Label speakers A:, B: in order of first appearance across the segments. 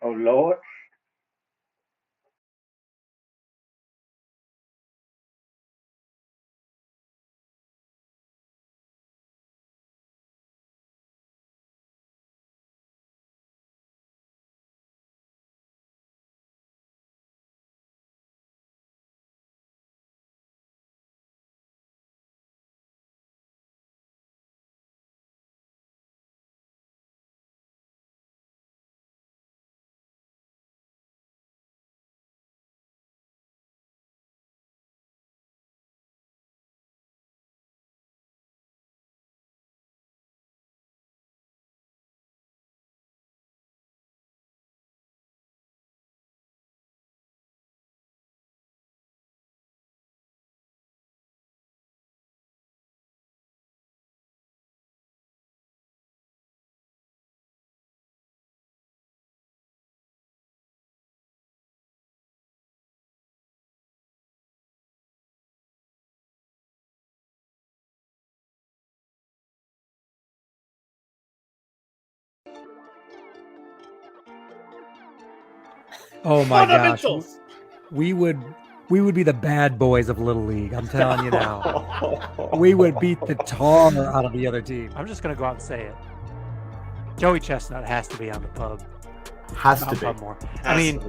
A: Oh Lord.
B: Oh my gosh.
C: Fundamentals.
B: We would be the bad boys of Little League. I'm telling you now. We would beat the tar out of the other team. I'm just gonna go out and say it. Joey Chestnut has to be on the pub.
D: Has to
B: Not
D: be.
B: pub more. I mean,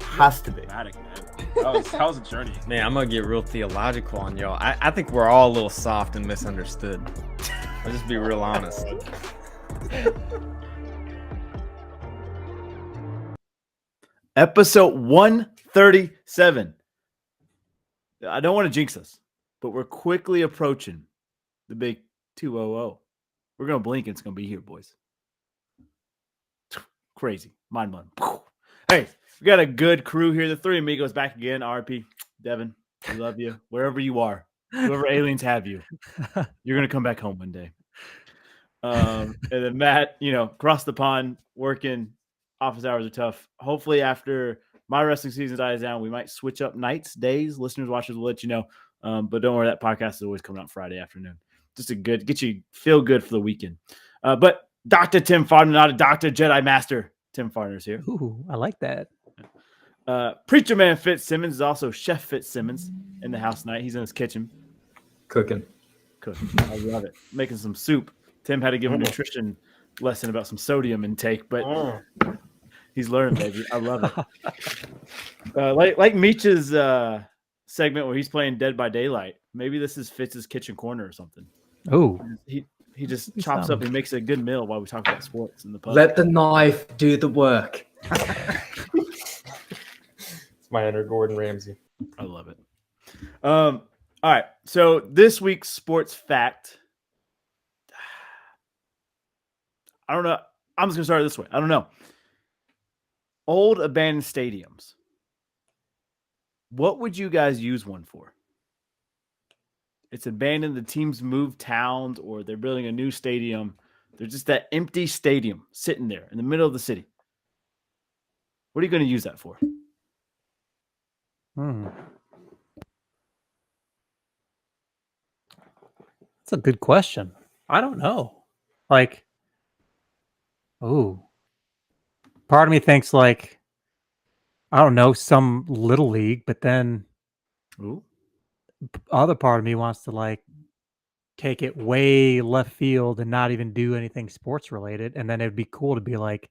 D: Has to be.
C: Dramatic, man. That was a journey.
E: Man, I'm gonna get real theological on y'all. I think we're all a little soft and misunderstood. I'll just be real honest.
D: Episode 137. I don't want to jinx us, but we're quickly approaching the big 200. We're going to blink and it's going to be here, boys. Crazy. Mind blowing. Hey, we got a good crew here. The three amigos back again. RP, Devin, we love you. Wherever you are, whoever aliens have you, you're going to come back home one day. And then Matt, across the pond, working. Office hours are tough. Hopefully, after my wrestling season dies down, we might switch up nights, days. Listeners, watchers will let you know. But don't worry, that podcast is always coming out Friday afternoon. Just get you feel good for the weekend. But Dr. Tim Farner, not a Dr. Jedi Master. Tim Farner's here.
B: ooh, I like that.
D: Preacher Man Fitzsimmons is also Chef Fitzsimmons in the house tonight. He's in his kitchen.
F: Cooking.
D: I love it. Making some soup. Tim had to give a nutrition lesson about some sodium intake, but he's learning, baby. I love it. Like Meech's segment where he's playing Dead by Daylight. Maybe this is Fitz's kitchen corner or something.
B: Oh,
D: He just chops up and makes a good meal while we talk about sports in the pub.
F: Let the knife do the work.
G: It's my inner Gordon Ramsay.
D: I love it. All right. So this week's sports fact. I don't know. I'm just gonna start this way. I don't know. Old abandoned stadiums. What would you guys use one for? It's abandoned. The teams moved towns, or they're building a new stadium. There's just that empty stadium sitting there in the middle of the city. What are you going to use that for?
B: That's a good question. I don't know. Part of me thinks I don't know, some little league, but then other part of me wants to take it way left field and not even do anything sports related. And then it'd be cool to be like,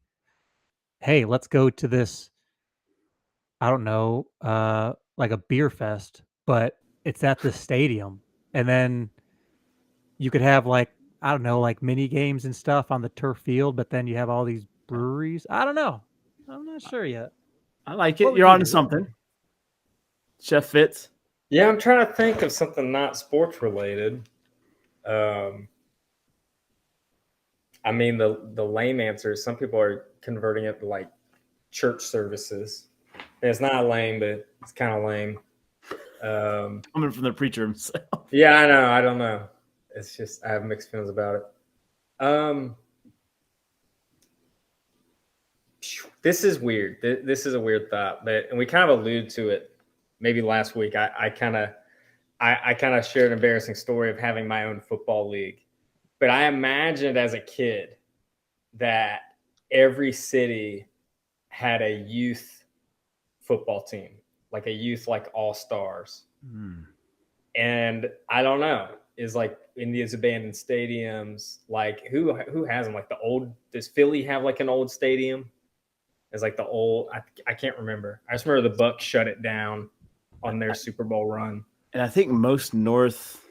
B: hey, let's go to this, I don't know, like a beer fest, but it's at the stadium. And then you could have I don't know, mini games and stuff on the turf field, but then you have all these breweries. I don't know. I'm not sure yet.
D: I like it. You're on to something. Chef Fitz.
G: Yeah, I'm trying to think of something not sports related. I mean, the lame answer is some people are converting it to church services. And it's not lame, but it's kind of lame.
D: Coming from the preacher himself.
G: Yeah, I know. I don't know. It's just I have mixed feelings about it. This is weird. This is a weird thought, and we kind of alluded to it maybe last week. I kind of shared an embarrassing story of having my own football league, but I imagined as a kid that every city had a youth football team, like a youth like all stars. And I don't know, is like in these abandoned stadiums, like who has them? Like does Philly have like an old stadium? It's like the old, I can't remember. I just remember the Bucs shut it down on their Super Bowl run.
D: And I think most North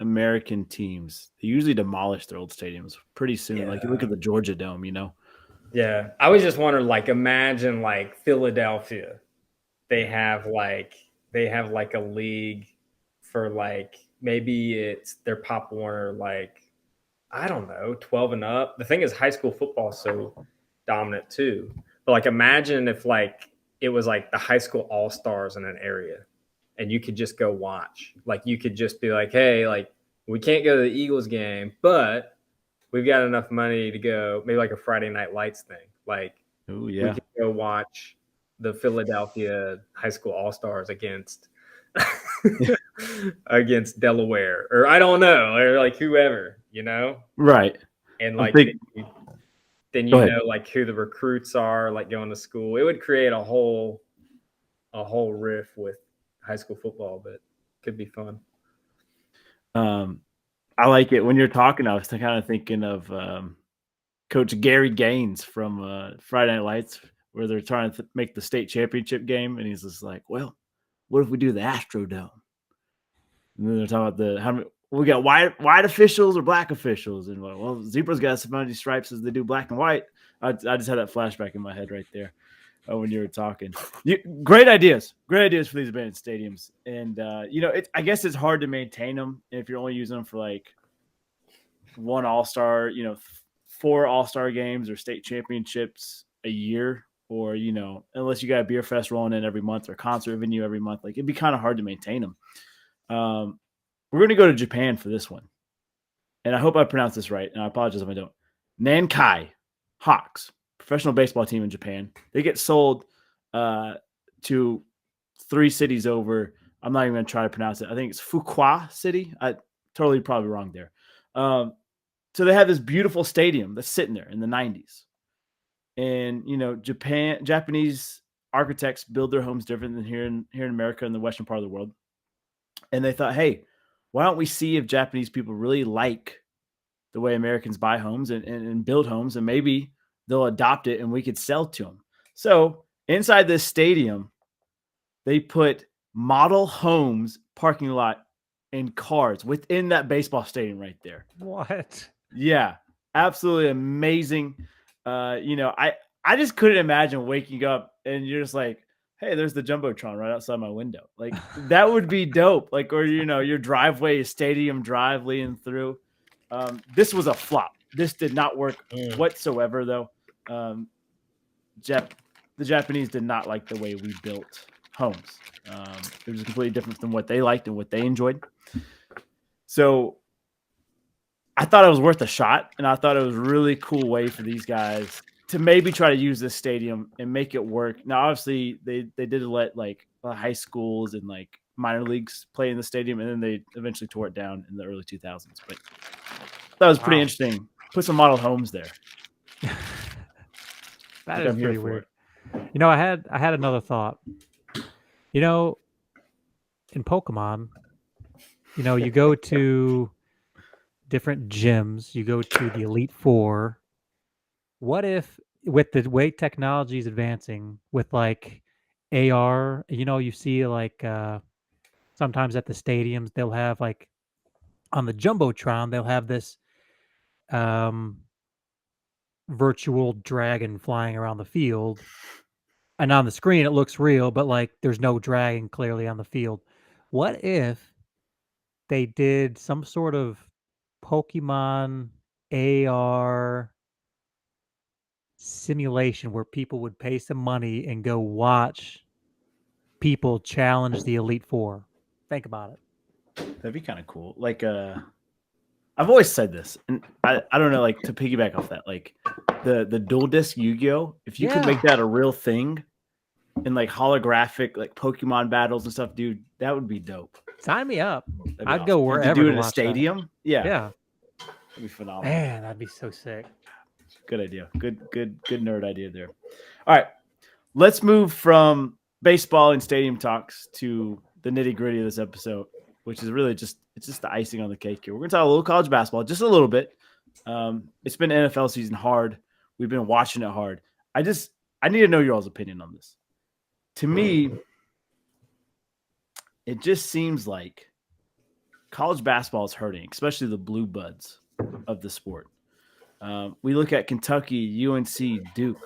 D: American teams, they usually demolish their old stadiums pretty soon.
G: Yeah.
D: Like you look at the Georgia Dome, you know?
G: Yeah. I was just wondering, like, imagine like Philadelphia. They have like a league for like, maybe it's their Pop Warner, like, I don't know, 12 and up. The thing is, high school football is so dominant too. But like, imagine if like it was like the high school all stars in an area, and you could just go watch. Like, you could just be like, hey, like, we can't go to the Eagles game, but we've got enough money to go, maybe like a Friday Night Lights thing. Like,
D: Oh
G: we
D: yeah.
G: could go watch the Philadelphia high school all stars against against Delaware, or I don't know, or like whoever, you know.
D: Right.
G: And
D: I
G: like
D: think-
G: then you
D: Go ahead.
G: know like who the recruits are, like going to school. It would create a whole riff with high school football, but it could be fun.
D: I like it. When you're talking, I was kind of thinking of Coach Gary Gaines from Friday Night Lights, where they're trying to make the state championship game, and he's just like, well, what if we do the Astrodome? And then they're talking about how many we got white officials or black officials, and like, well, Zebra's got as many stripes as they do black and white. I just had that flashback in my head right there when you were talking. Great ideas for these abandoned stadiums, and I guess it's hard to maintain them if you're only using them for like one All-Star, 4 All-Star games or state championships a year, or unless you got a beer fest rolling in every month or concert venue every month, like it'd be kind of hard to maintain them. We're going to go to Japan for this one. And I hope I pronounced this right, and I apologize if I don't. Nankai Hawks, professional baseball team in Japan. They get sold to 3 cities over. I'm not even going to try to pronounce it. I think it's Fukuoka City. I totally probably wrong there. So they have this beautiful stadium that's sitting there in the 90s. And, Japanese architects build their homes different than here in America in the western part of the world. And they thought, hey, why don't we see if Japanese people really like the way Americans buy homes and build homes, and maybe they'll adopt it and we could sell to them. So inside this stadium, they put model homes parking lot and cars within that baseball stadium right there.
B: What?
D: Yeah, absolutely amazing. I just couldn't imagine waking up and you're just like, hey, there's the Jumbotron right outside my window. Like, that would be dope. Like, or, your driveway is Stadium Drive leading through. This was a flop. This did not work whatsoever, though. The Japanese did not like the way we built homes. It was completely different from what they liked and what they enjoyed. So I thought it was worth a shot, and I thought it was a really cool way for these guys to maybe try to use this stadium and make it work. Now, obviously, they did let like high schools and like minor leagues play in the stadium, and then they eventually tore it down in the early 2000s. But that was pretty interesting. Put some model homes there.
B: That is pretty weird. I had another thought. In Pokemon, you go to different gyms, you go to the Elite Four. What if, with the way technology is advancing, with like AR, you see like sometimes at the stadiums, they'll have like on the Jumbotron, they'll have this virtual dragon flying around the field. And on the screen, it looks real, but like there's no dragon clearly on the field. What if they did some sort of Pokemon AR simulation where people would pay some money and go watch people challenge the Elite Four? Think about it.
D: That'd be kind of cool. Like, I've always said this, and I don't know, like, to piggyback off that, like the dual disc Yu-Gi-Oh! If you could make that a real thing in like holographic, like Pokemon battles and stuff, dude, that would be dope.
B: Sign me up.
D: I'd
B: I'd go wherever
D: do
B: to
D: it in a
B: watch that.
D: stadium. Yeah,
B: Yeah.
D: that'd be phenomenal.
B: Man, that'd be so sick.
D: Good idea. Good nerd idea there. All right, let's move from baseball and stadium talks to the nitty gritty of this episode, which is really just the icing on the cake here. We're gonna talk a little college basketball, just a little bit. It's been NFL season hard. We've been watching it hard. I need to know your all's opinion on this. To me, it just seems like college basketball is hurting, especially the blue buds of the sport. We look at Kentucky, UNC, Duke,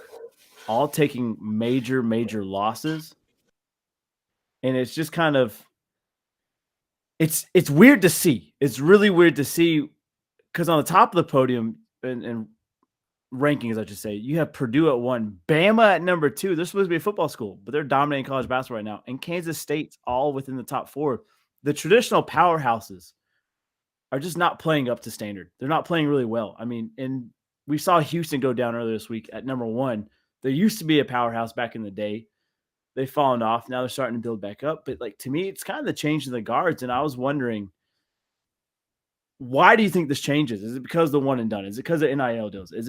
D: all taking major losses. And it's just kind of it's weird to see. It's really weird to see because on the top of the podium and rankings, I should say, you have Purdue at 1, Bama at number 2. They're supposed to be a football school, but they're dominating college basketball right now. And Kansas State's all within the top 4. The traditional powerhouses are just not playing up to standard. They're not playing really well. I mean, and we saw Houston go down earlier this week at number 1. There used to be a powerhouse back in the day. They've fallen off. Now they're starting to build back up. But like to me, it's kind of the change in the guards. And I was wondering, why do you think this changes? Is it because of the one and done? Is it because of NIL deals? Is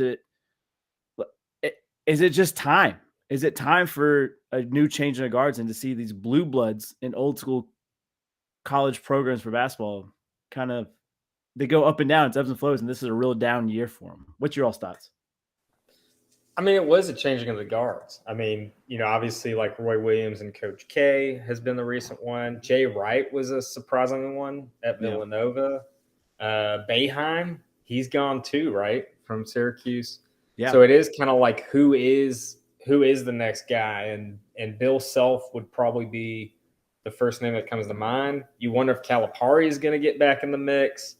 D: it just time? Is it time for a new change in the guards and to see these blue bloods in old school college programs for basketball kind of they go up and down, it's ebbs and flows, and this is a real down year for them? What's your all's thoughts?
G: I mean, it was a changing of the guards. I mean, obviously like Roy Williams and Coach K has been the recent one. Jay Wright was a surprising one at Villanova. Boeheim, he's gone too, right? From Syracuse.
D: Yeah.
G: So it is kind of like who is the next guy? And Bill Self would probably be the first name that comes to mind. You wonder if Calipari is going to get back in the mix.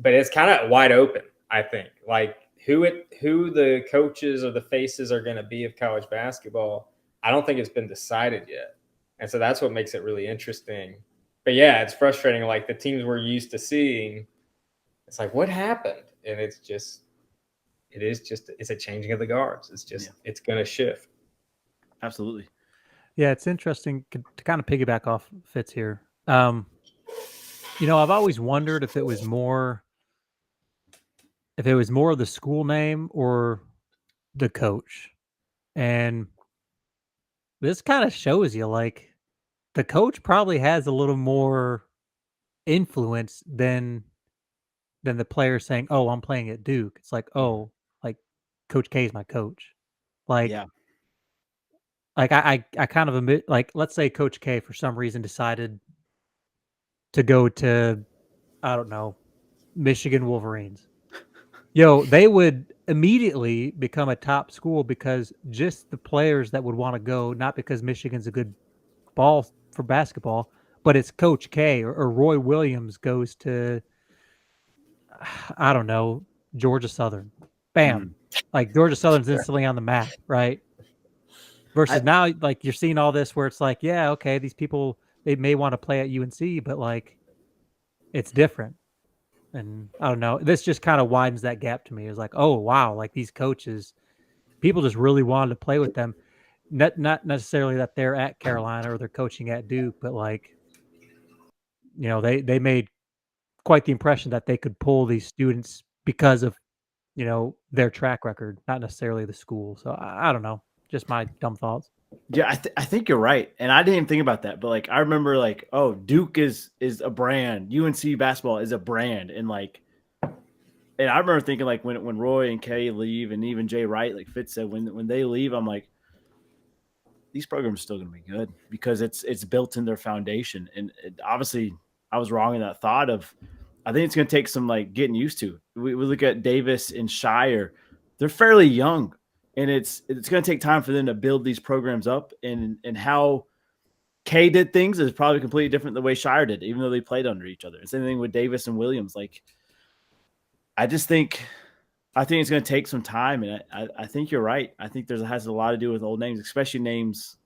G: But it's kind of wide open, I think. Like who the coaches or the faces are going to be of college basketball, I don't think it's been decided yet. And so that's what makes it really interesting. But yeah, it's frustrating. Like the teams we're used to seeing, it's like, what happened? And it's a changing of the guards. It's going to shift.
D: Absolutely.
B: Yeah, it's interesting to kind of piggyback off Fitz here. I've always wondered if it was more of the school name or the coach. And this kind of shows you like the coach probably has a little more influence than the player saying, "Oh, I'm playing at Duke." It's like, "Oh, like Coach K is my coach." Like,
D: Yeah.
B: like I kind of admit, like, let's say Coach K for some reason decided to go to, I don't know, Michigan Wolverines. They would immediately become a top school because just the players that would want to go, not because Michigan's a good ball for basketball, but it's Coach K or Roy Williams goes to, I don't know, Georgia Southern. Bam. Like Georgia Southern's instantly on the map, right? Versus now, like you're seeing all this where it's like, yeah, okay, these people, they may want to play at UNC, but like it's different. And I don't know, this just kind of widens that gap to me. It's like, oh, wow, like these coaches, people just really wanted to play with them. Not necessarily that they're at Carolina or they're coaching at Duke, but like, they made quite the impression that they could pull these students because of, their track record, not necessarily the school. So I don't know, just my dumb thoughts.
D: Yeah, I think you're right. And I didn't even think about that. But like I remember like, oh, Duke is a brand. UNC basketball is a brand. And I remember thinking like when Roy and Kay leave and even Jay Wright, like Fitz said, when they leave, I'm like, these programs are still gonna be good because it's built in their foundation. And obviously I was wrong in that thought of I think it's gonna take some like getting used to. We look at Davis and Shire, they're fairly young. And it's going to take time for them to build these programs up, and how Kay did things is probably completely different the way Shire did, even though they played under each other. Same thing with Davis and Williams. Like, I think it's going to take some time, and I think you're right. I think has a lot to do with old names, especially names.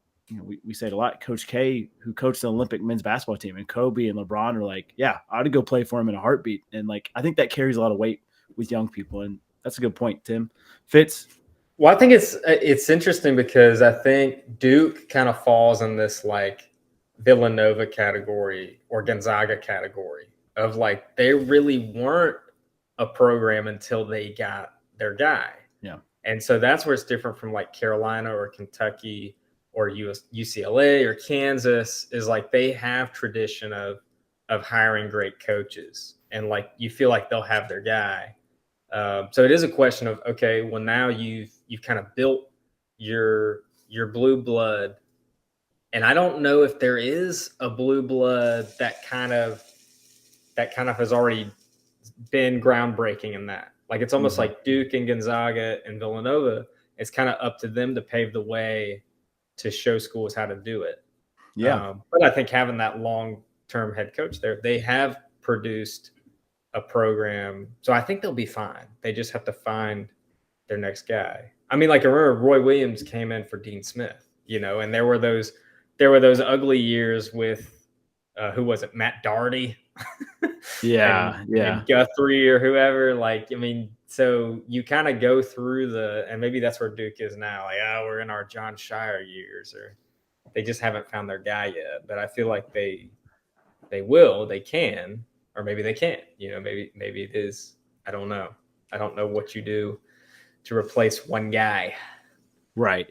D: We say it a lot. Coach K, who coached the Olympic men's basketball team, and Kobe and LeBron are like, yeah, I ought to go play for him in a heartbeat. And like, I think that carries a lot of weight with young people, and that's a good point, Tim. Fitz.
G: Well, I think it's interesting because I think Duke kind of falls in this like Villanova category or Gonzaga category of like they really weren't a program until they got their guy.
D: Yeah.
G: And so that's where it's different from like Carolina or Kentucky or UCLA or Kansas is like they have tradition of hiring great coaches, and like you feel like they'll have their guy. So it is a question of, okay, well now you've kind of built your blue blood, and I don't know if there is a blue blood that kind of has already been groundbreaking in that. Like it's almost like Duke and Gonzaga and Villanova. It's kind of up to them to pave the way to show schools how to do it.
D: Yeah.
G: But I think having that long-term head coach there, they have produced a program. So I think they'll be fine. They just have to find their next guy. I mean, like I remember Roy Williams came in for Dean Smith, and there were those ugly years with who was it? Matt Doherty. and Guthrie or whoever. Like, I mean, so you kind of go through and maybe that's where Duke is now. Like, we're in our John Shire years, or they just haven't found their guy yet. But I feel like they can, or maybe they can't. Maybe it is. I don't know. I don't know what you do to replace one guy.
D: Right.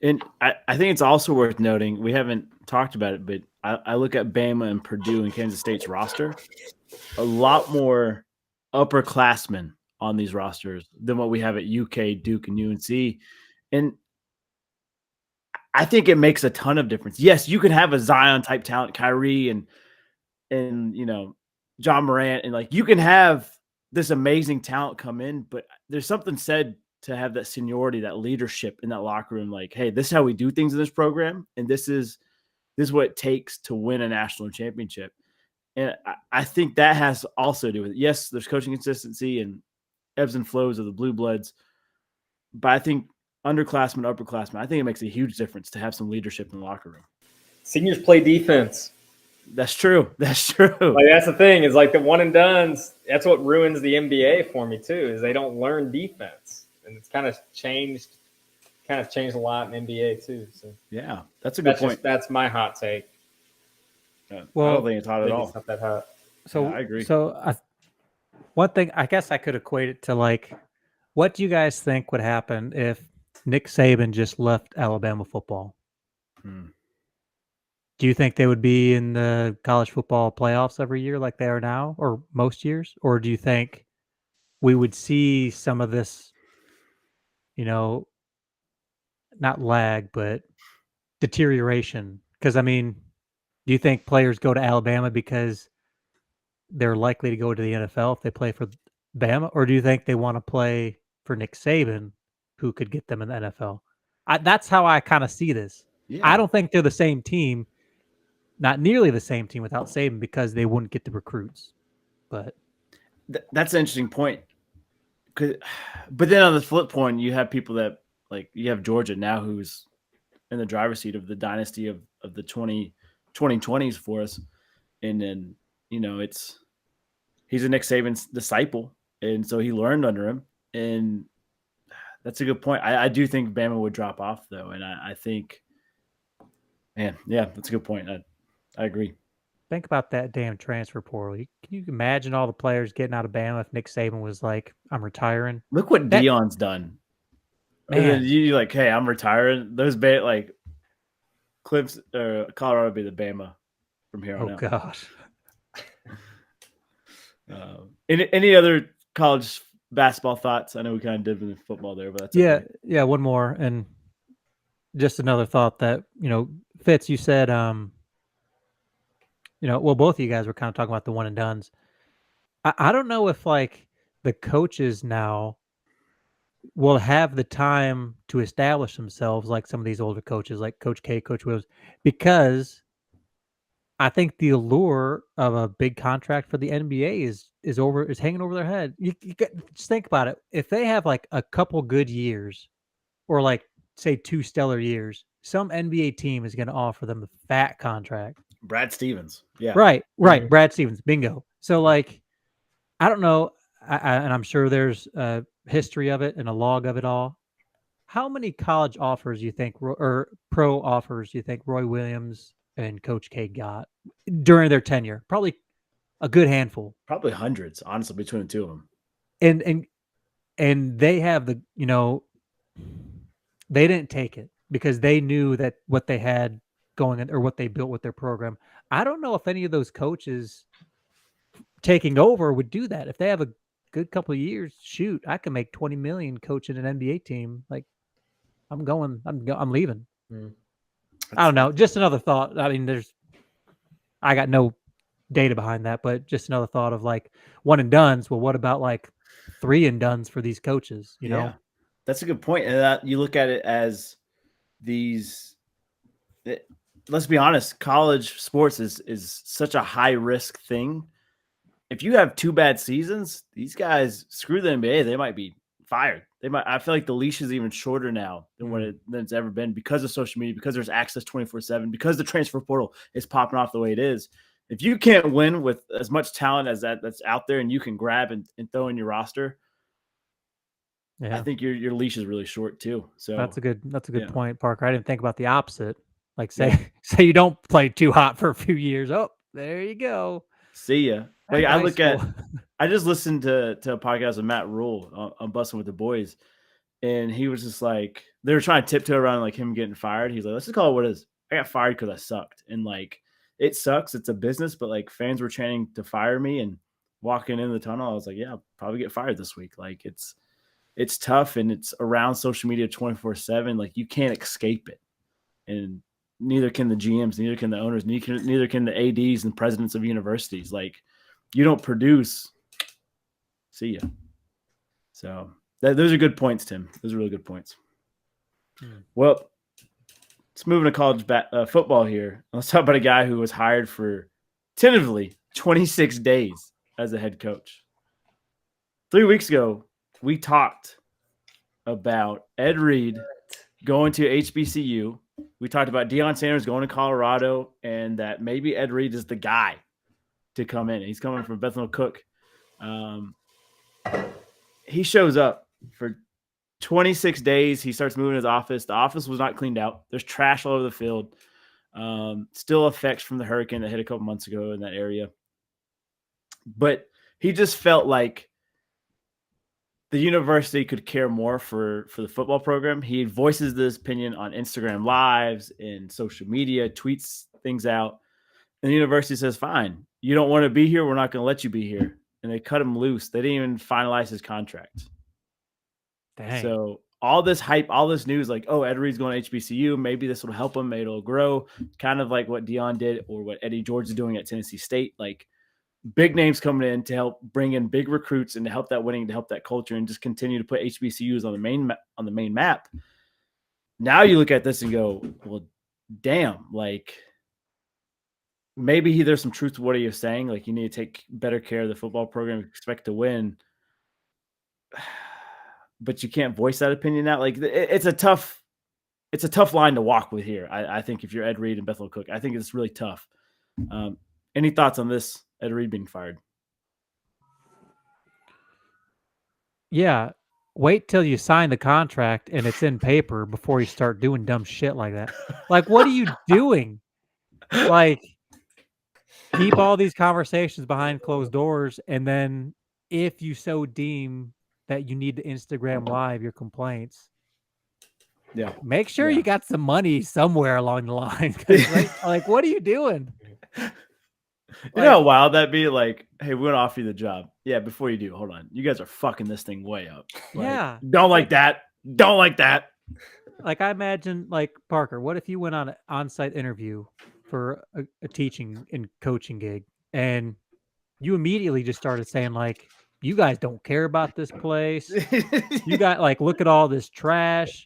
D: And I think it's also worth noting, we haven't talked about it, but I look at Bama and Purdue and Kansas State's roster, a lot more upperclassmen on these rosters than what we have at UK, Duke, and UNC. And I think it makes a ton of difference. Yes, you can have a Zion type talent, Kyrie and John Morant, and like you can have this amazing talent come in, but there's something said to have that seniority, that leadership in that locker room. Like, hey, this is how we do things in this program, and this is what it takes to win a national championship. And I think that has also to do with it. Yes, there's coaching consistency and ebbs and flows of the blue bloods, but I think underclassmen, upperclassmen, I think it makes a huge difference to have some leadership in the locker room.
G: Seniors play defense.
D: That's true. That's true.
G: Like that's the thing, is like the one and dones. That's what ruins the NBA for me too, is they don't learn defense. And it's kind of changed a lot in NBA too. So
D: yeah, that's a good point.
G: That's my hot take.
B: Well,
D: I don't think it's hot at all.
G: It's not that hot.
B: So
D: yeah, I agree.
B: So one thing, I guess I could equate it to like, what do you guys think would happen if Nick Saban just left Alabama football? Do you think they would be in the college football playoffs every year like they are now, or most years? Or do you think we would see some of this, not lag, but deterioration? Because, I mean, do you think players go to Alabama because they're likely to go to the NFL if they play for Bama? Or do you think they want to play for Nick Saban, who could get them in the NFL? That's how I kind of see this.
D: Yeah.
B: I don't think they're the same team, not nearly the same team without Saban, because they wouldn't get the recruits. But
D: that's an interesting point. But then on the flip point, you have people that, like, you have Georgia now who's in the driver's seat of the dynasty of the 2020s for us. And then, he's a Nick Saban's disciple. And so he learned under him. And that's a good point. I do think Bama would drop off, though. And I think, man, yeah, that's a good point. I agree.
B: think about that damn transfer portal. Can you imagine all the players getting out of Bama if Nick Saban was like, I'm retiring?
D: Look what Deion's done.
B: Man.
D: You like, hey, I'm retiring. Those Clips, Colorado would be the Bama from here on out.
B: Oh, gosh.
D: Any other college basketball thoughts? I know we kind of did with football there, but that's okay.
B: Yeah, one more. And just another thought that, Fitz, you said, well, both of you guys were kind of talking about the one and dones. I don't know if like the coaches now will have the time to establish themselves like some of these older coaches, like Coach K, Coach Williams, because I think the allure of a big contract for the NBA is hanging over their head. You just think about it. If they have like a couple good years, or like say 2 stellar years, some NBA team is going to offer them the fat contract.
D: Brad Stevens. Yeah.
B: Right. Brad Stevens. Bingo. So like, I don't know. And I'm sure there's a history of it and a log of it all. How many college offers you think, or pro offers you think Roy Williams and Coach K got during their tenure? Probably a good handful.
D: Probably hundreds, honestly, between the two of them.
B: And they have the, they didn't take it. because they knew that what they had going in, or what they built with their program. I don't know if any of those coaches taking over would do that. If they have a good couple of years, shoot, I can make 20 million coaching an NBA team. Like, I'm leaving. I don't know. Just another thought. I mean, I got no data behind that, but just another thought of like one and dones. Well, what about like 3 and dones for these coaches? You know,
D: that's a good point. And that you look at it as let's be honest, college sports is such a high risk thing. If you have 2 bad seasons, these guys, screw the NBA, they might be fired. I feel like the leash is even shorter now than it's ever been because of social media, because there's access 24/7, because the transfer portal is popping off the way it is. If you can't win with as much talent as that's out there and you can grab and throw in your roster, I think your leash is really short too. So
B: that's a good point, Parker. I didn't think about the opposite. Like say you don't play too hot for a few years. Oh, there you go.
D: See ya. Like I just listened to a podcast with Matt Rule on Busting with the Boys, and he was just like, they were trying to tiptoe around like him getting fired. He's like, let's just call it what it is. I got fired because I sucked, and like it sucks. It's a business, but like fans were chanting to fire me, and walking in the tunnel, I was like, yeah, I'll probably get fired this week. Like it's tough, and it's around social media 24/7. Like you can't escape it, and neither can the GMs, neither can the owners, neither can the ADs and presidents of universities. Like you don't produce. See ya. So those are good points, Tim. Those are really good points. Well, let's move into college football here. Let's talk about a guy who was hired for tentatively 26 days as a head coach. 3 weeks ago, we talked about Ed Reed going to HBCU. We talked about Deion Sanders going to Colorado, and that maybe Ed Reed is the guy to come in. He's coming from Bethel Cook. He shows up for 26 days. He starts moving his office. The office was not cleaned out. There's trash all over the field. Still effects from the hurricane that hit a couple months ago in that area. But he just felt like the university could care more for the football program. He voices this opinion on Instagram Lives and social media, tweets things out. And the university says, fine, you don't want to be here. We're not going to let you be here. And they cut him loose. They didn't even finalize his contract.
B: Dang.
D: So all this hype, all this news, like, oh, Ed Reed's going to HBCU. Maybe this will help him. Maybe it'll grow. Kind of like what Deion did or what Eddie George is doing at Tennessee State. Like big names coming in to help bring in big recruits and to help that winning, to help that culture, and just continue to put HBCUs on the main map. Now you look at this and go, well, damn, like maybe there's some truth to what he was saying. Like you need to take better care of the football program, expect to win. But you can't voice that opinion now. Like it's a tough line to walk with here. I think if you're Ed Reed and Bethel Cook, I think it's really tough. Any thoughts on this, Ed Reed being fired?
B: Yeah. Wait till you sign the contract and it's in paper before you start doing dumb shit like that. Like, what are you doing? Like, keep all these conversations behind closed doors, and then if you so deem that you need to Instagram Live your complaints, make sure you got some money somewhere along the line. Like, what are you doing?
D: You know how wild that'd be? Like, hey, we're gonna offer you the job. Yeah, before you do, hold on. You guys are fucking this thing way up. Like, don't like that. Don't like that.
B: Like, I imagine, like, Parker, what if you went on an on-site interview for a teaching and coaching gig, and you immediately just started saying, like, you guys don't care about this place. You got, like, look at all this trash.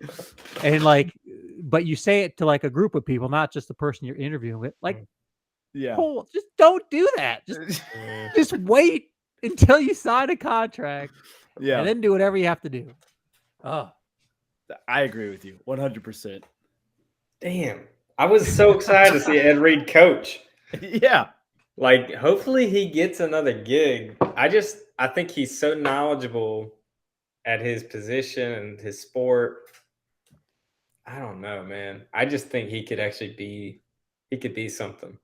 B: And, like, but you say it to, like, a group of people, not just the person you're interviewing with. Like, just don't do that. Just wait until you sign a contract. And then do whatever you have to do. Oh,
D: I agree with you 100%.
G: Damn. I was so excited to see Ed Reed coach.
D: Yeah.
G: Like, hopefully he gets another gig. I think he's so knowledgeable at his position and his sport. I don't know, man. I just think he could be something.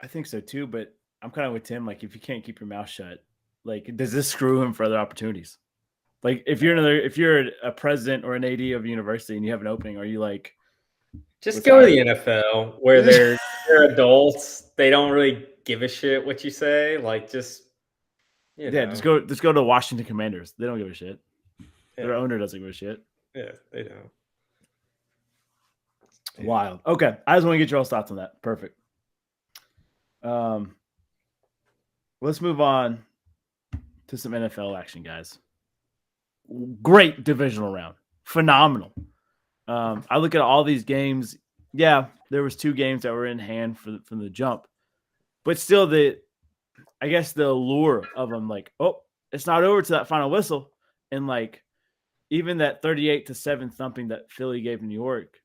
D: I think so too, but I'm kind of with Tim. Like, if you can't keep your mouth shut, like, does this screw him for other opportunities? Like if you're a president or an AD of a university and you have an opening, are you like
G: Just
D: With
G: go to
D: our-
G: the NFL where they're adults. They don't really give a shit what you say. Like just you know.
D: just go to the Washington Commanders. They don't give a shit.
G: Yeah.
D: Their owner doesn't give a shit.
G: Yeah, they don't. Yeah.
D: Wild. Okay, I just want to get your all thoughts on that. Perfect. Let's move on to some NFL action, guys. Great divisional round, phenomenal. I look at all these games. Yeah, there was 2 games that were in hand from the jump, but still, I guess the allure of them, like, oh, it's not over to that final whistle, and like even that 38-7 thumping that Philly gave New York,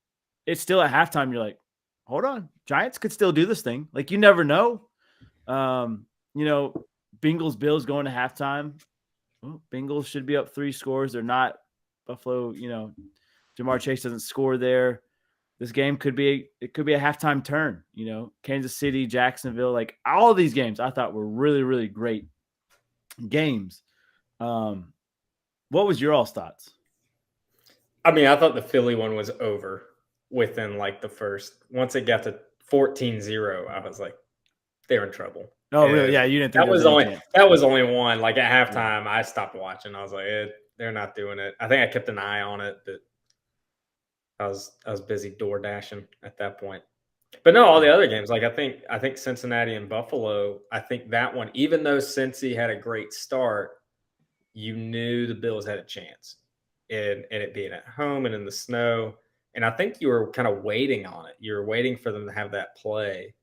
D: it's still at halftime. You're like, hold on, Giants could still do this thing. Like you never know. Bengals Bills going to halftime. Well, Bengals should be up 3 scores. They're not. Buffalo, Jamar Chase doesn't score there. This game could be a halftime turn. Kansas City, Jacksonville, like all of these games I thought were really, really great games. What was your all's thoughts?
G: I mean, I thought the Philly one was over within like the first. Once it got to 14-0, I was like, they're in trouble.
D: Oh,
G: And
D: really? Yeah, you didn't think
G: that was
D: any
G: only
D: chance.
G: that was only one. Like at halftime, I stopped watching. I was like, they're not doing it. I think I kept an eye on it, but I was busy door dashing at that point. But no, all the other games, like I think Cincinnati and Buffalo, I think that one, even though Cincy had a great start, you knew the Bills had a chance. And it being at home and in the snow. And I think you were kind of waiting on it. You were waiting for them to have that play.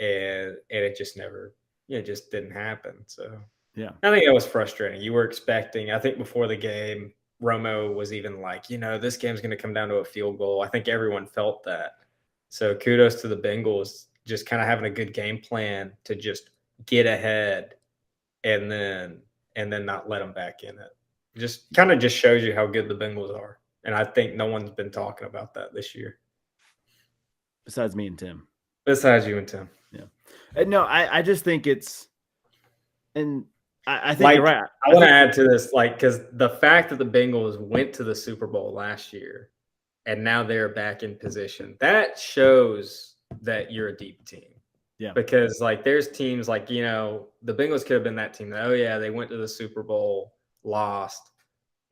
G: And it just never, it just didn't happen. So
D: Yeah.
G: I think that was frustrating. You were expecting, I think before the game, Romo was even like, this game's going to come down to a field goal. I think everyone felt that. So kudos to the Bengals, just kind of having a good game plan to just get ahead and then not let them back in it. Just kind of just shows you how good the Bengals are. And I think no one's been talking about that this year.
D: Besides me and Tim.
G: Besides you and Tim.
D: Yeah. No, I just think it's, and I think
G: Like,
D: you're right.
G: I want to add to this, because the fact that the Bengals went to the Super Bowl last year and now they're back in position, that shows that you're a deep team.
D: Yeah.
G: Because there's teams the Bengals could have been that team that, they went to the Super Bowl, lost,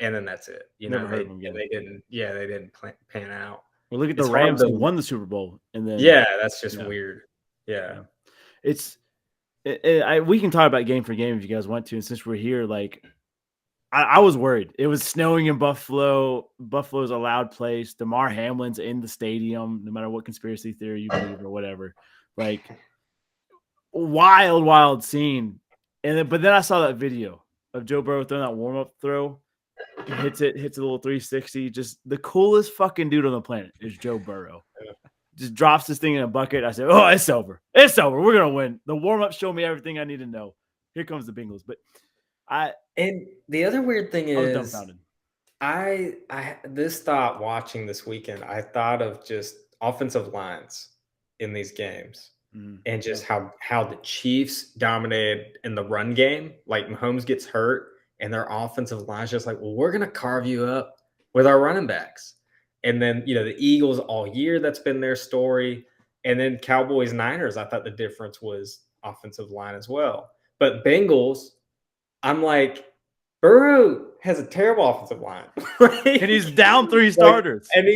G: and then that's it.
D: Never heard of them again.
G: They didn't pan out.
D: Well, look at
G: It's
D: the
G: hard
D: Rams
G: to-
D: who won the Super Bowl, and then
G: That's just
D: Yeah.
G: weird. Yeah.
D: We can talk about game for game if you guys want to. And since we're here, I was worried. It was snowing in Buffalo. Buffalo's a loud place. DeMar Hamlin's in the stadium, no matter what conspiracy theory you believe or whatever. Wild scene. But then I saw that video of Joe Burrow throwing that warm up throw. He hits a little 360. Just the coolest fucking dude on the planet is Joe Burrow. Just drops this thing in a bucket. I said, "Oh, it's over. It's over. We're gonna win." The warm up showed me everything I need to know. Here comes the Bengals. But
G: And the other weird thing
D: I was
G: is,
D: dumbfounded.
G: I this thought watching this weekend, I thought of just offensive lines in these games and just how the Chiefs dominated in the run game. Like Mahomes gets hurt and their offensive line's just like, well, we're gonna carve you up with our running backs. And then the Eagles all year, that's been their story. And then Cowboys Niners, I thought the difference was offensive line as well. But Bengals, I'm like, Burrow has a terrible offensive line.
D: And he's down 3 starters.
G: And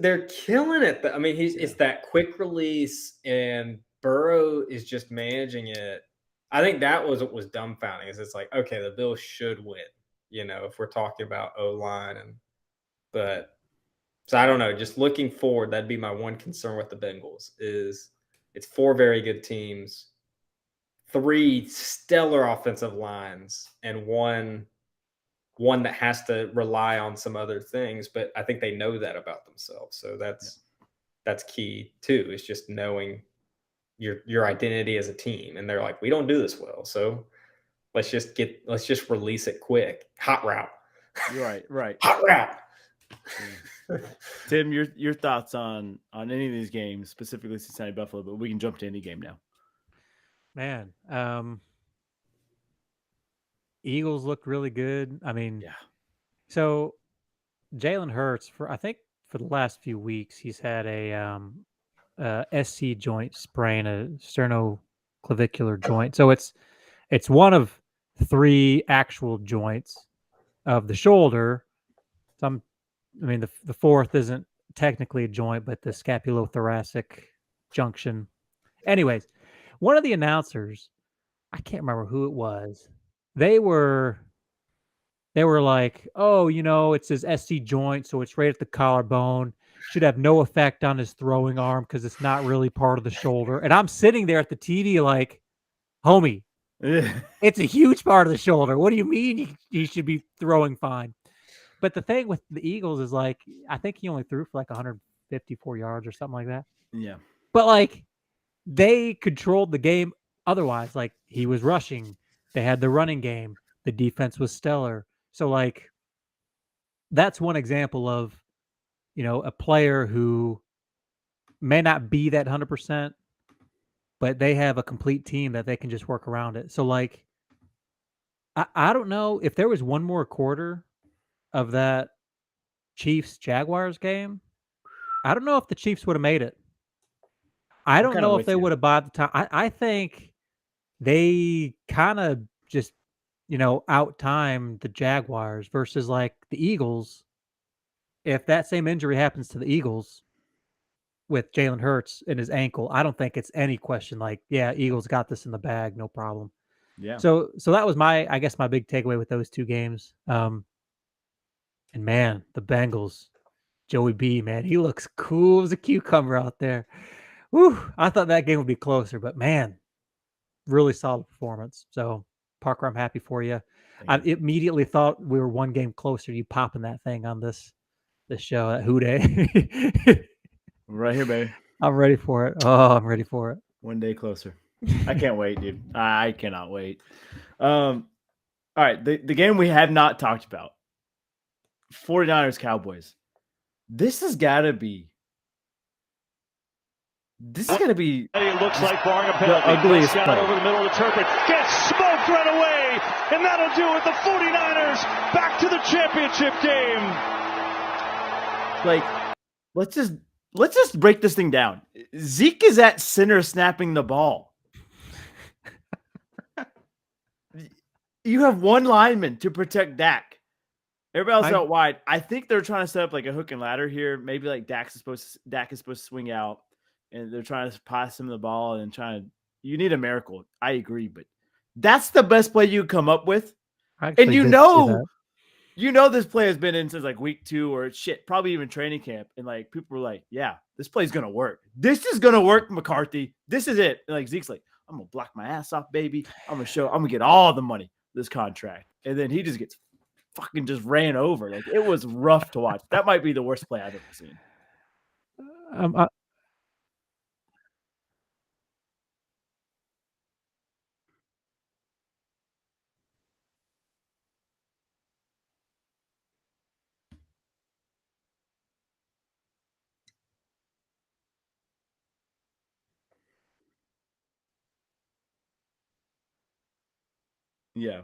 G: they're killing it. I mean, it's that quick release, and Burrow is just managing it. I think that was what was dumbfounding. Is it's like, okay, the Bills should win, if we're talking about O-line. So I don't know. Just looking forward, that'd be my one concern with the Bengals is it's 4 very good teams, 3 stellar offensive lines, and one that has to rely on some other things. But I think they know that about themselves. So that's key too. It's just knowing your identity as a team. And they're like, we don't do this well. So let's just release it quick. Hot route.
D: Right.
G: Hot route.
D: Tim, your thoughts on any of these games, specifically Cincinnati Buffalo, but we can jump to any game now.
B: Man, Eagles looked really good. I mean,
D: Yeah.
B: So Jalen Hurts, for I think for the last few weeks, he's had a SC joint sprain, a sternoclavicular joint. So it's one of three actual joints of the shoulder. Some, I mean, the fourth isn't technically a joint, but the scapulothoracic junction. Anyways, one of the announcers, I can't remember who it was. They were like, "Oh, it's his SC joint, so it's right at the collarbone. Should have no effect on his throwing arm because it's not really part of the shoulder." And I'm sitting there at the TV like, "Homie, it's a huge part of the shoulder. What do you mean he should be throwing fine?" But the thing with the Eagles is like, I think he only threw for like 154 yards or something like that.
D: Yeah.
B: But like, they controlled the game otherwise. Like, he was rushing. They had the running game. The defense was stellar. So like, that's one example of, a player who may not be that 100%, but they have a complete team that they can just work around it. So like, I don't know if there was one more quarter of that Chiefs Jaguars game. I don't know if the Chiefs would have made it. I
D: I'm
B: don't
D: kinda
B: know if
D: with
B: they
D: you.
B: would have bought the time. I think they kind of just, out time the Jaguars versus like the Eagles. If that same injury happens to the Eagles with Jalen Hurts in his ankle, I don't think it's any question like, yeah, Eagles got this in the bag, no problem.
D: Yeah.
B: So that was I guess my big takeaway with those two games. And man, the Bengals, Joey B, man, he looks cool as a cucumber out there. Whew, I thought that game would be closer, but man, really solid performance. So Parker, I'm happy for you. I
D: Thank you.
B: immediately thought we were one game closer to you popping that thing on this show at Who Day.
D: Right here, baby.
B: I'm ready for it. Oh, I'm ready for it.
D: One day closer. I can't wait, dude. I cannot wait. All right. The game we have not talked about. 49ers Cowboys. This has gotta be.
A: It looks like barring a
D: the
A: penalty.
D: ugliest
A: Prescott
D: play.
A: over the middle of the turf. Gets smoked right away. And that'll do it. The 49ers back to the championship game.
D: Like, let's just break this thing down. Zeke is at center snapping the ball. You have one lineman to protect Dak. Everybody else out wide. I think they're trying to set up like a hook and ladder here. Maybe like Dak is supposed to swing out, and they're trying to pass him the ball and you need a miracle. I agree, but that's the best play you come up with. And you know this play has been in since like week 2 or probably even training camp. And like people were like, yeah, this play's gonna work. This is gonna work, McCarthy. This is it. And like Zeke's like, I'm gonna block my ass off, baby. I'm gonna get all the money, this contract. And then he just gets fucking just ran over. Like, it was rough to watch. That might be the worst play I've ever seen. Yeah.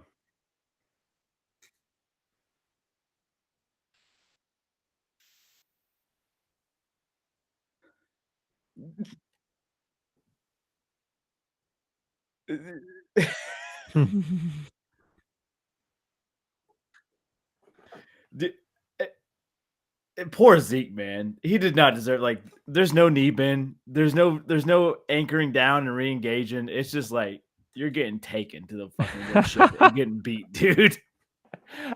D: Dude, poor Zeke, man. He did not deserve, like, there's no knee bend. There's no anchoring down and re-engaging. It's just like you're getting taken to the fucking ship and getting beat, dude.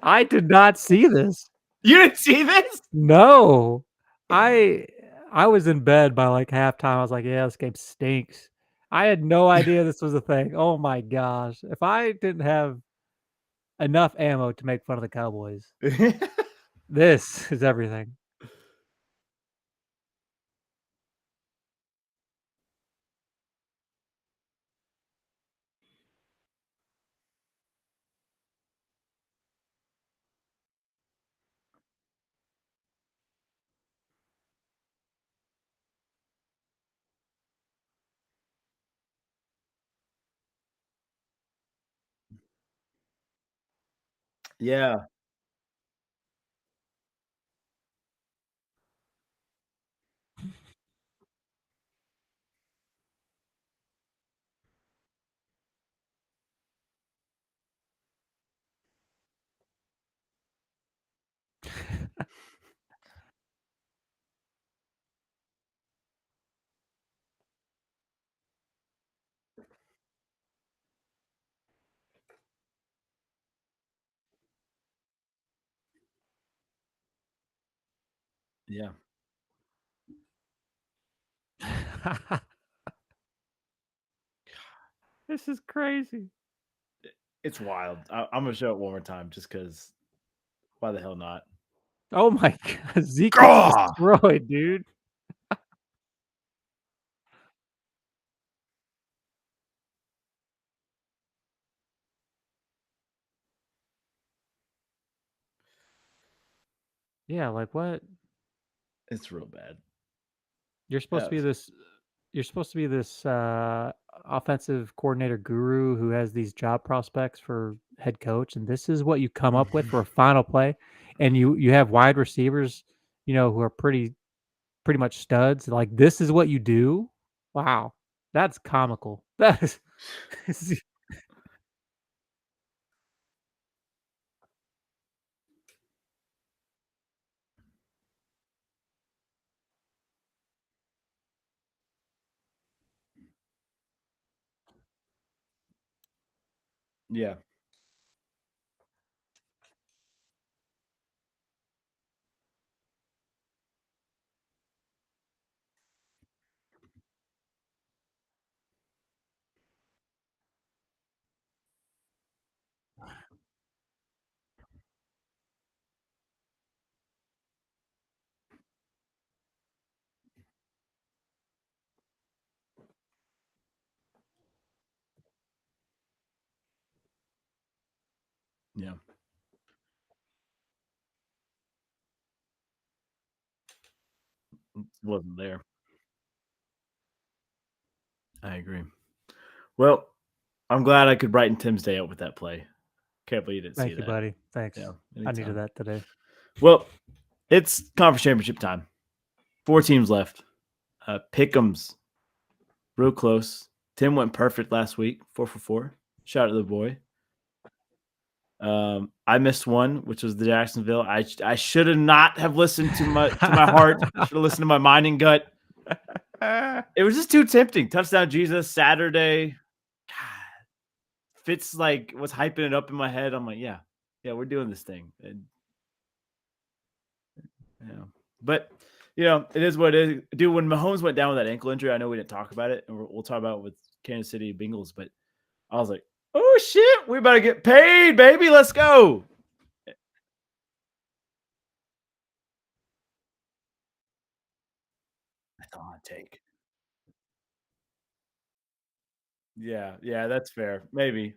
B: I did not see this.
D: You didn't see this?
B: No. I was in bed by like halftime. I was like, yeah, this game stinks. I had no idea this was a thing. Oh my gosh. If I didn't have enough ammo to make fun of the Cowboys, this is everything.
D: Yeah. Yeah.
B: This is crazy.
D: It's wild. I'm gonna show it one more time just because. Why the hell not?
B: Oh my god, Zeke gets
D: Gah!
B: destroyed, dude. Yeah, like what?
D: It's real bad.
B: You're supposed to be
D: Yes.
B: this. You're supposed to be this offensive coordinator guru who has these job prospects for head coach, and this is what you come up with for a final play, and you have wide receivers, who are pretty much studs. Like this is what you do. Wow, that's comical. That is.
D: Yeah. Yeah. Wasn't there. I agree. Well, I'm glad I could brighten Tim's day up with that play. Can't believe you didn't see
B: Thank you,
D: that.
B: buddy. Thanks.
D: Yeah,
B: I needed
D: anytime.
B: that today.
D: Well, it's conference championship time. 4 teams left. Pick'ems, real close. Tim went perfect last week, 4 for 4. Shout out to the boy. I missed one, which was the Jacksonville. I should have not have listened to my heart. Should have listened to my mind and gut. It was just too tempting. Touchdown Jesus Saturday. God, Fitz was hyping it up in my head. I'm like, yeah, we're doing this thing. And, but it is what it is. Dude, when Mahomes went down with that ankle injury, I know we didn't talk about it, and we'll talk about it with Kansas City Bengals. But I was like, oh shit, we better get paid, baby. Let's go. That's all I take. Yeah, that's fair. Maybe.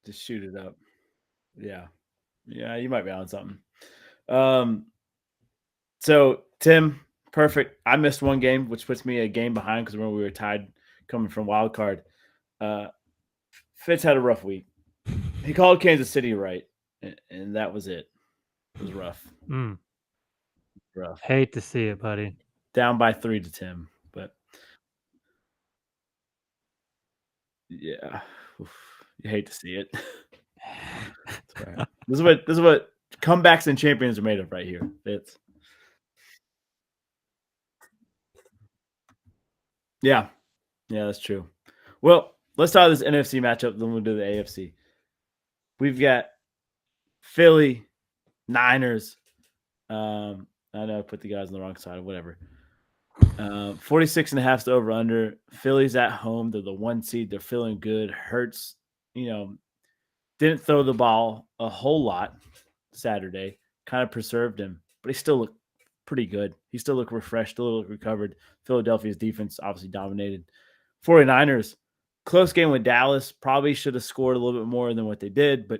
D: Just shoot it up. Yeah. Yeah, you might be on something. So Tim, perfect. I missed one game, which puts me a game behind because remember we were tied coming from wild card. Fitz had a rough week. He called Kansas City right, and that was it. It was rough. Rough.
B: Hate to see it, buddy.
D: Down by 3 to Tim, but yeah, you hate to see it. Right. This is what comebacks and champions are made of right here. It's yeah, that's true. Well, let's start this NFC matchup, then we'll do the AFC. We've got Philly, Niners. I know I put the guys on the wrong side, whatever. 46.5 to over under. Philly's at home. They're the 1 seed. They're feeling good. Hurts, didn't throw the ball a whole lot Saturday. Kind of preserved him, but he still looked pretty good. He still looked refreshed, still looked recovered. Philadelphia's defense obviously dominated. 49ers, close game with Dallas. Probably should have scored a little bit more than what they did, but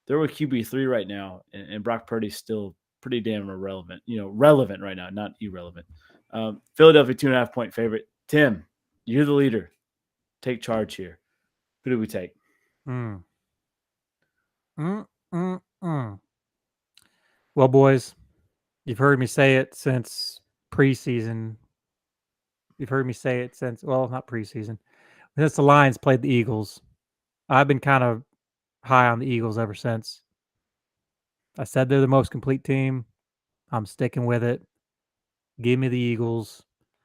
D: they're with QB3 right now, and Brock Purdy's still pretty damn irrelevant. Relevant right now, not irrelevant. Philadelphia 2.5-point favorite. Tim, you're the leader. Take charge here. Who do we take?
B: Well, boys, you've heard me say it since preseason. You've heard me say it since, well, not preseason. Since the Lions played the Eagles. I've been kind of high on the Eagles ever since. I said they're the most complete team. I'm sticking with it. Give me the Eagles.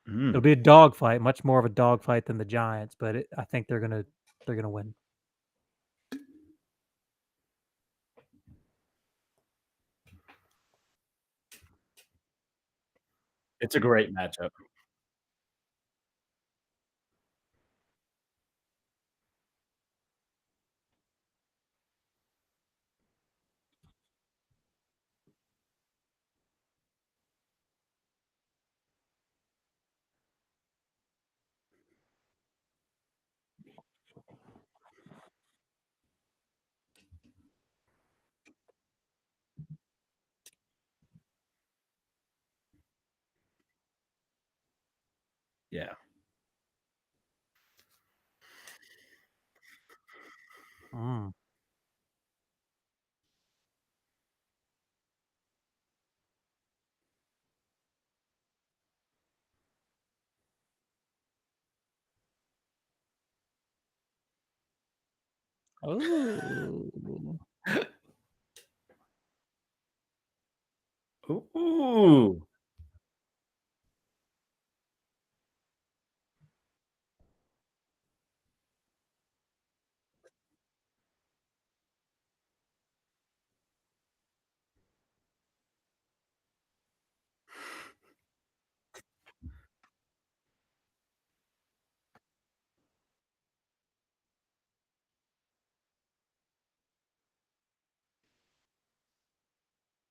B: It'll be a dogfight, much more of a dogfight than the Giants, but I think they're gonna win.
D: It's a great matchup. Yeah.
B: Mm. Oh.
D: Ooh.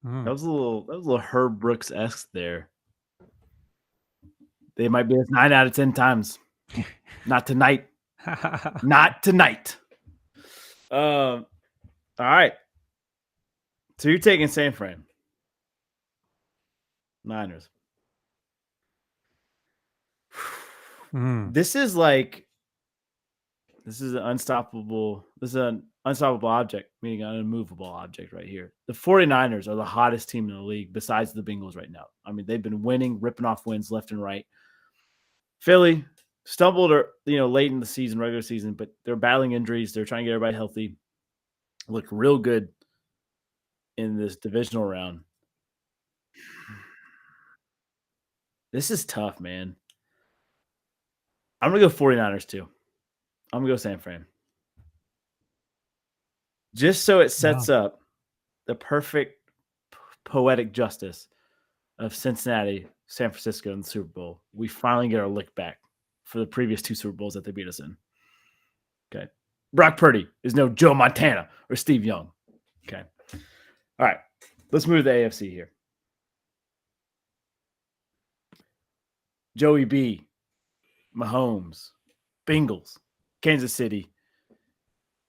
B: Mm.
D: That was a little Herb Brooks esque there. They might be us 9 out of 10 times. Not tonight. Not tonight. All right. So you're taking San Fran. Niners.
B: Mm.
D: This is an unstoppable object, meaning an unmovable object right here. The 49ers are the hottest team in the league besides the Bengals right now. I mean, they've been winning, ripping off wins left and right. Philly stumbled late in the season, regular season, but they're battling injuries. They're trying to get everybody healthy. Look real good in this divisional round. This is tough, man. I'm going to go 49ers too. I'm going to go San Fran. Just so it sets up the perfect poetic justice of Cincinnati, San Francisco in the Super Bowl. We finally get our lick back for the previous 2 Super Bowls that they beat us in. Okay. Brock Purdy is no Joe Montana or Steve Young. Okay. All right. Let's move to the AFC here. Joey B, Mahomes, Bengals, Kansas City,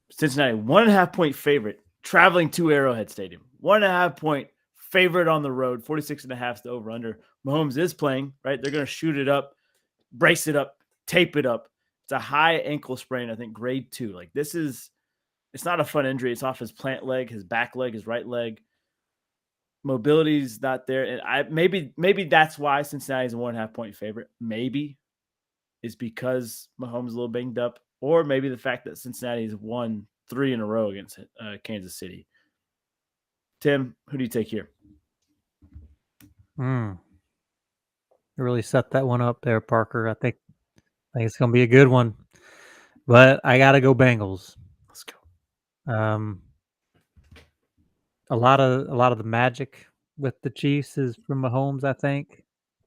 D: Cincinnati, 1.5 point favorite, traveling to Arrowhead Stadium. 1.5 point favorite on the road, 46.5 is the over under. Mahomes is playing, right? They're going to shoot it up, brace it up, tape it up. It's a high ankle sprain, I think, grade 2. Like it's not a fun injury. It's off his plant leg, his back leg, his right leg. Mobility's not there. And maybe that's why Cincinnati's a 1.5 point favorite. Maybe is because Mahomes is a little banged up, or maybe the fact that Cincinnati's won 3 in a row against Kansas City. Tim, who do you take here?
B: You really set that one up there, Parker. I think it's going to be a good one, but I got to go Bengals.
D: Let's go.
B: A lot of the magic with the Chiefs is from Mahomes, I think,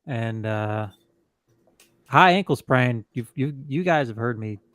B: and high ankle sprain. You guys have heard me